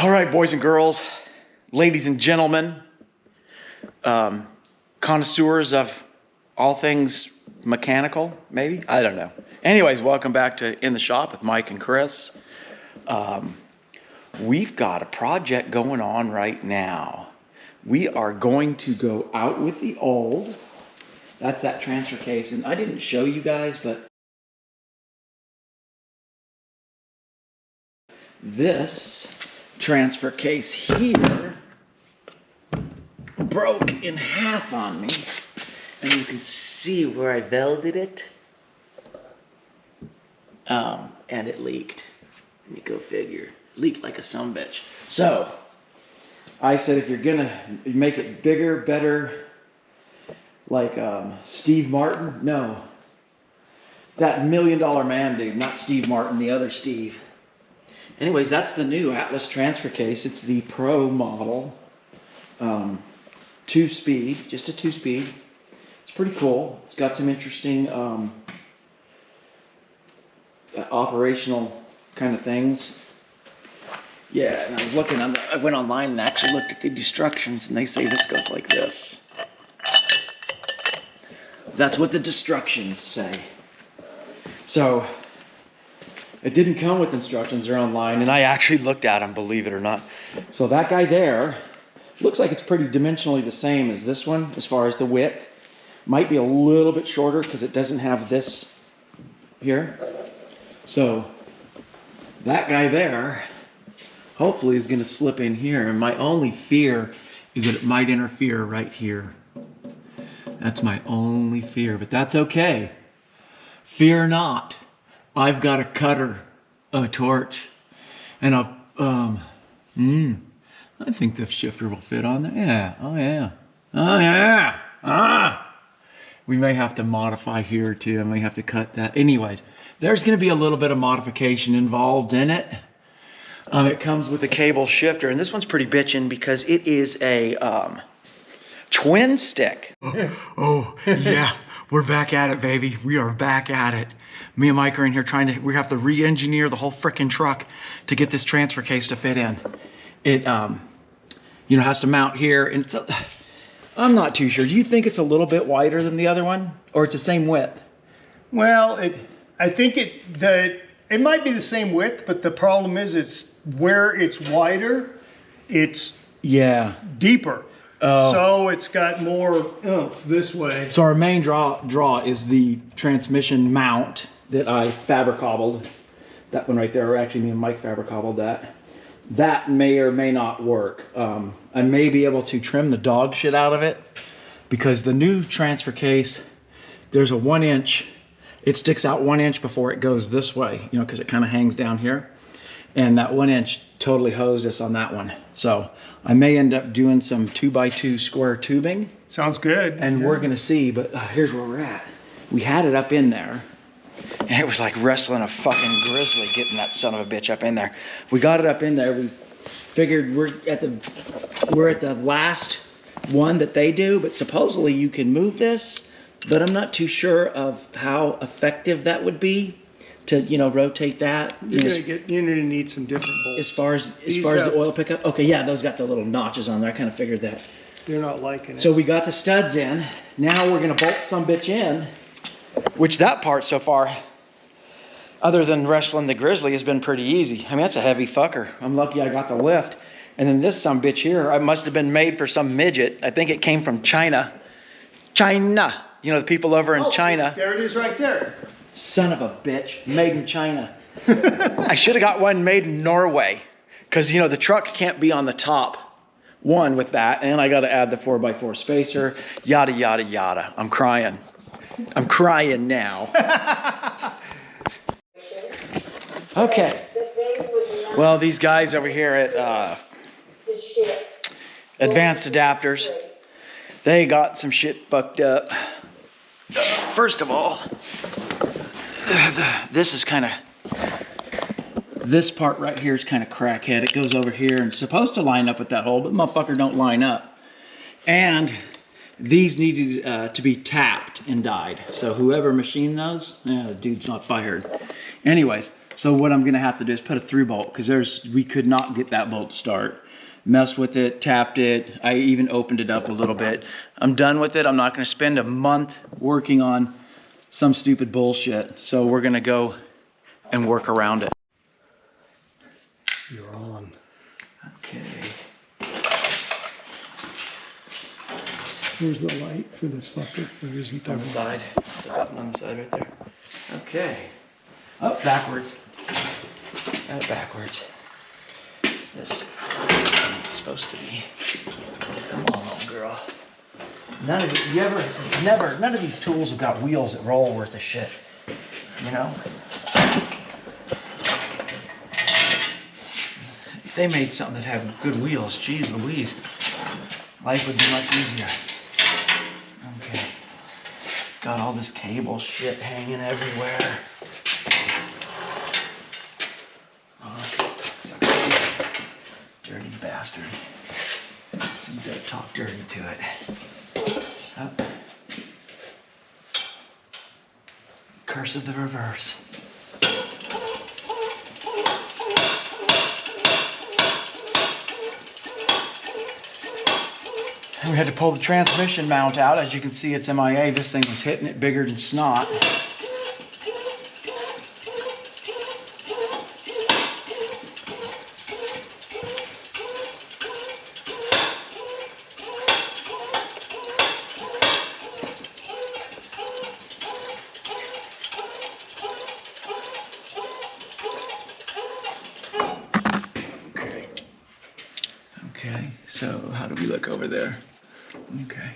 All right, boys and girls, ladies and gentlemen, connoisseurs of all things mechanical, maybe? I don't know. Anyways, welcome back to In the Shop with Mike and Chris. We've got a project going on right now. We are going to go out with the old. That's that transfer case. And I didn't show you guys, but this transfer case here broke in half on me. And you can see where I welded it. And it leaked. And you go figure. It leaked like a sumbitch. So, I said if you're gonna make it bigger, better, like Steve Martin, no. That $1 Million Man dude, not Steve Martin, the other Steve. Anyways, that's the new Atlas transfer case. It's the Pro model. 2-speed, just a 2-speed. It's pretty cool. It's got some interesting operational kind of things. Yeah, and I was looking on I went online and actually looked at the instructions, and they say this goes like this. That's what the instructions say. So, it didn't come with instructions, they're online, and I actually looked at them, believe it or not. So that guy there, looks like it's pretty dimensionally the same as this one, as far as the width. Might be a little bit shorter because it doesn't have this here. So, that guy there, hopefully is gonna slip in here, and my only fear is that it might interfere right here. That's my only fear, but that's okay. Fear not. I've got a cutter, a torch, and I think the shifter will fit on there. Yeah, oh yeah, oh yeah, We may have to modify here too. I may have to cut that. Anyways, there's gonna be a little bit of modification involved in it. It comes with a cable shifter, and this one's pretty bitchin' because it is a twin stick. Oh, yeah, we're back at it, baby. We are back at it. Me and Mike are in here we have to re-engineer the whole frickin' truck to get this transfer case to fit in. It, has to mount here, and I'm not too sure. Do you think it's a little bit wider than the other one, or it's the same width? Well, I think it might be the same width, but the problem is it's where it's wider, it's deeper. So it's got more oomph this way. So our main draw is the transmission mount that I fabricobbled. That one right there, or actually me and Mike fabricobbled that. That may or may not work. I may be able to trim the dog shit out of it, because the new transfer case, there's a 1-inch, it sticks out 1 inch before it goes this way, because it kind of hangs down here. And that 1 inch totally hosed us on that one. So I may end up doing some 2x2 square tubing. Sounds good. And we're gonna see, but here's where we're at. We had it up in there, and it was like wrestling a fucking grizzly getting that son of a bitch up in there. We got it up in there. We figured we're at the last one that they do, but supposedly you can move this, but I'm not too sure of how effective that would be to rotate that. You're gonna need some different bolts. As far as the oil pickup. Okay, yeah, those got the little notches on there. I kind of figured that. They're not liking it. So we got the studs in. Now we're gonna bolt some bitch in. Which that part so far, other than wrestling the grizzly, has been pretty easy. I mean, that's a heavy fucker. I'm lucky I got the lift. And then this some bitch here, I must have been made for some midget. I think it came from China. China. The people over in China. There it is right there. Son of a bitch, made in China. I should have got one made in Norway, because the truck can't be on the top one with that, and I got to add the 4x4 spacer, yada yada yada. I'm crying now. Okay, well, these guys over here at Advanced Adapters, they got some shit fucked up. First of all, this is this part right here is kind of crackhead. It goes over here and it's supposed to line up with that hole, but motherfucker don't line up. And these needed to be tapped and dyed. So whoever machined those, the dude's not fired. Anyways, So what I'm gonna have to do is put a through bolt, because we could not get that bolt to start. Messed with it, tapped it. I even opened it up a little bit. I'm done with it. I'm not gonna spend a month working on some stupid bullshit. So we're gonna go and work around it. You're on. Okay. Here's the light for this fucker. There isn't that On the side. The button on the side right there. Okay. Oh, backwards. Got it backwards. This is it's supposed to be. Come on, little girl. None of it, none of these tools have got wheels that roll worth of shit. You know? If they made something that had good wheels, geez Louise, life would be much easier. Okay. Got all this cable shit hanging everywhere. Dirty bastard. So you better talk dirty to it. Up. Curse of the reverse. We had to pull the transmission mount out. As you can see, it's MIA. This thing was hitting it bigger than snot. Okay, so how do we look over there? Okay.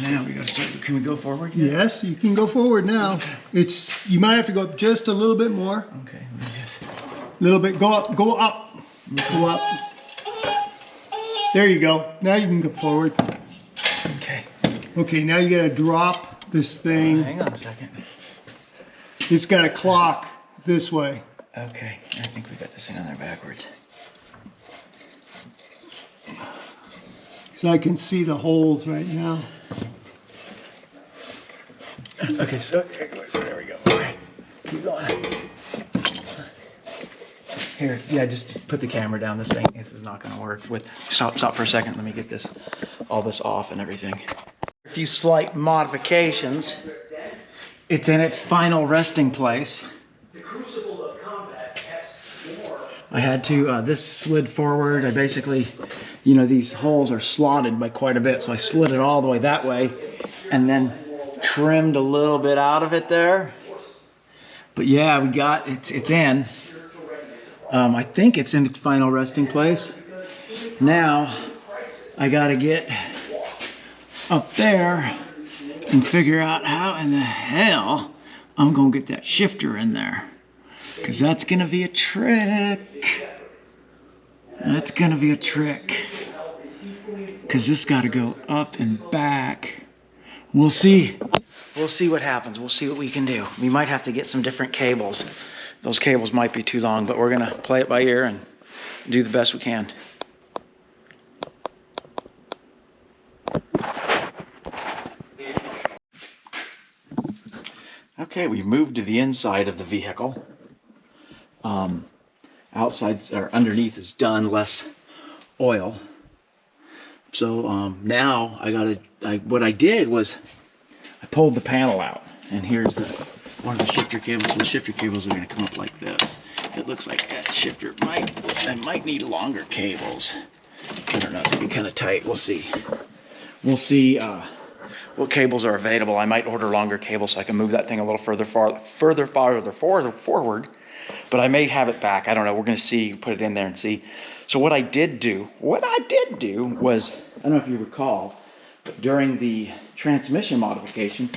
Now we gotta start. Can we go forward yet? Yes, you can go forward now. Okay. You might have to go up just a little bit more. Okay, let me just. A little bit. Go up. Go up. Go up. There you go. Now you can go forward. Okay. Okay, now you gotta drop this thing. Hang on a second. It's got a clock this way. Okay, I think we got this thing on there backwards. So I can see the holes right now. Okay, so there we go. Okay, keep going. Here, yeah, just put the camera down. This is not going to work. Stop for a second. Let me get all this off and everything. A few slight modifications. It's in its final resting place. The crucible of combat tests more. I had to. This slid forward. I basically, these holes are slotted by quite a bit, so I slid it all the way that way, and then trimmed a little bit out of it there. But yeah, we got it's in. I think it's in its final resting place. Now I gotta get up there and figure out how in the hell I'm gonna get that shifter in there, because that's gonna be a trick. That's gonna be a trick, because this got to go up and back. We'll see. We'll see what happens. We'll see what we can do. We might have to get some different cables. Those cables might be too long, but we're gonna play it by ear and do the best we can. Okay, we've moved to the inside of the vehicle. Outside or underneath is done, less oil. So now what I did was I pulled the panel out, and here's one of the shifter cables. The shifter cables are going to come up like this. It looks like that shifter I might need longer cables. I don't know, it's going to be kind of tight. We'll see. We'll see what cables are available. I might order longer cables so I can move that thing a little further forward. But I may have it back. I don't know. We're going to see. Put it in there and see. So what I did do was, I don't know if you recall, but during the transmission modification,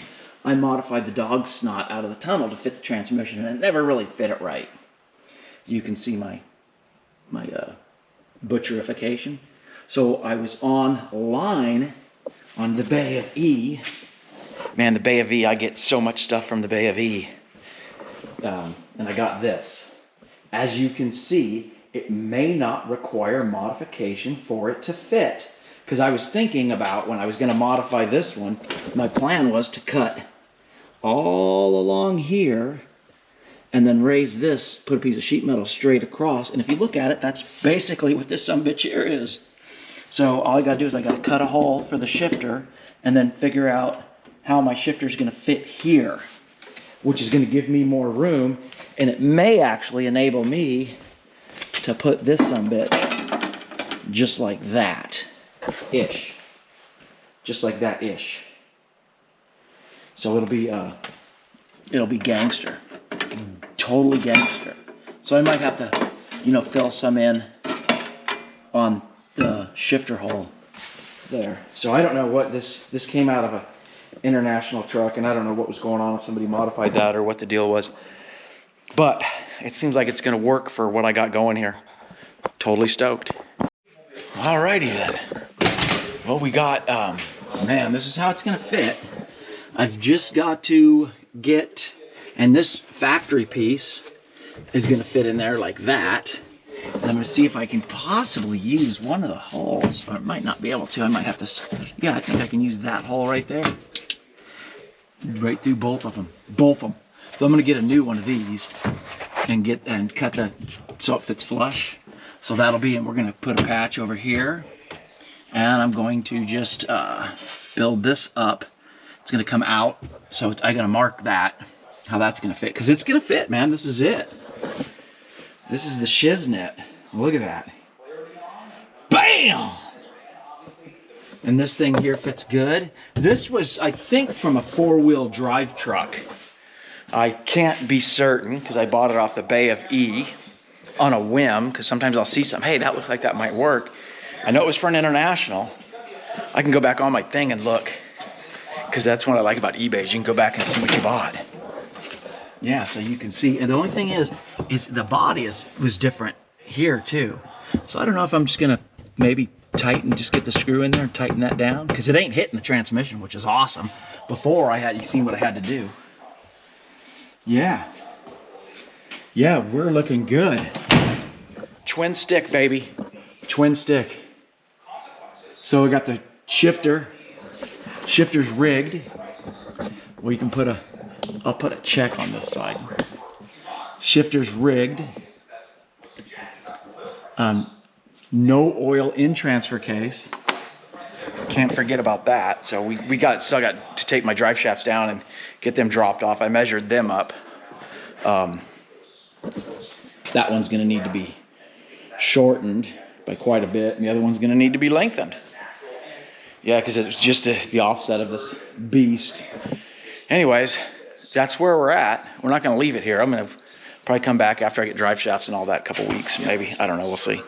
I modified the dog snot out of the tunnel to fit the transmission, and it never really fit it right. You can see my butcherification. So I was on line on the Bay of E. Man, the Bay of E, I get so much stuff from the Bay of E. And I got this. As you can see, it may not require modification for it to fit, because I was thinking about when I was going to modify this one, my plan was to cut all along here and then raise this, put a piece of sheet metal straight across. And if you look at it, that's basically what this sumbitch here is. So all I gotta do is I gotta cut a hole for the shifter and then figure out how my shifter is gonna fit here, which is gonna give me more room. And it may actually enable me to put this sumbitch just like that-ish. Just like that-ish. So it'll be gangster. Totally gangster. So I might have to, you know, fill some in on the shifter hole there. So I don't know what this came out of a international truck, and I don't know what was going on, if somebody modified that or what the deal was. But it seems like it's gonna work for what I got going here. Totally stoked. Alrighty then. Well, we got, man, this is how it's gonna fit. I've just got to get, and this factory piece is gonna fit in there like that. And I'm gonna see if I can possibly use one of the holes, or I might not be able to. I might have to, yeah, I think I can use that hole right there. Right through both of them. So I'm gonna get a new one of these and cut that so it fits flush. So that'll be, and we're gonna put a patch over here. And I'm going to just build this up. It's gonna come out, so I gotta mark that, how that's gonna fit. Cause it's gonna fit, man, this is it. This is the shiznit. Look at that. Bam! And this thing here fits good. This was, I think, from a 4-wheel drive truck. I can't be certain because I bought it off the Bay of E on a whim, because sometimes I'll see something, hey, that looks like that might work. I know it was for an international. I can go back on my thing and look, because that's what I like about eBay, is you can go back and see what you bought. Yeah, so you can see, and the only thing is the body was different here too. So I don't know if I'm just gonna maybe just get the screw in there and tighten that down, because it ain't hitting the transmission, which is awesome. Before you seen what I had to do. Yeah, we're looking good. Twin stick, baby, twin stick. So we got the shifter's rigged. We can put I'll put a check on this side. Shifter's rigged. No oil in transfer case. Can't forget about that. So we still got to take my drive shafts down and get them dropped off. I measured them up. That one's gonna need to be shortened by quite a bit, and the other one's gonna need to be lengthened. Yeah, because it's just the offset of this beast. Anyways, that's where we're at. We're not gonna leave it here. I'm gonna probably come back after I get drive shafts and all that, a couple weeks, maybe. I don't know, we'll see.